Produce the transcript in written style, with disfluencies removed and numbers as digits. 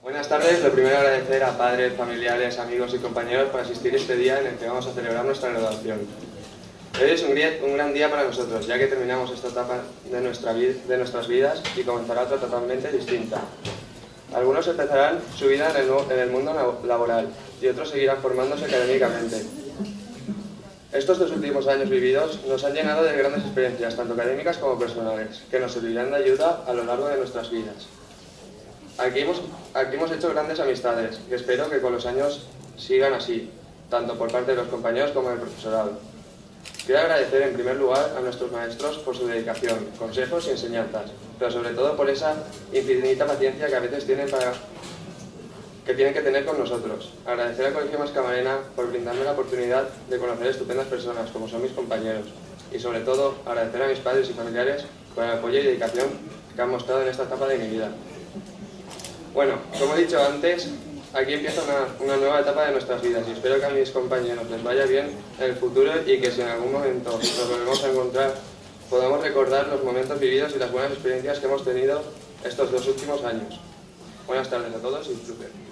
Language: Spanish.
Buenas tardes. Lo primero, agradecer a padres, familiares, amigos y compañeros por asistir este día en el que vamos a celebrar nuestra graduación. Hoy es un gran día para nosotros, ya que terminamos esta etapa de nuestras vidas y comenzará otra totalmente distinta. Algunos empezarán su vida en el mundo laboral y otros seguirán formándose académicamente. Estos 2 últimos años vividos nos han llenado de grandes experiencias, tanto académicas como personales, que nos servirán de ayuda a lo largo de nuestras vidas. Aquí hemos hecho grandes amistades, que espero que con los años sigan así, tanto por parte de los compañeros como del profesorado. Quiero agradecer en primer lugar a nuestros maestros por su dedicación, consejos y enseñanzas, pero sobre todo por esa infinita paciencia que a veces tienen que tener con nosotros. Agradecer al Colegio Mascamarena por brindarme la oportunidad de conocer estupendas personas como son mis compañeros. Y sobre todo, agradecer a mis padres y familiares por el apoyo y dedicación que han mostrado en esta etapa de mi vida. Bueno, como he dicho antes, aquí empieza una nueva etapa de nuestras vidas y espero que a mis compañeros les vaya bien en el futuro y que si en algún momento nos volvemos a encontrar podamos recordar los momentos vividos y las buenas experiencias que hemos tenido estos 2 últimos años. Buenas tardes a todos y disfruten.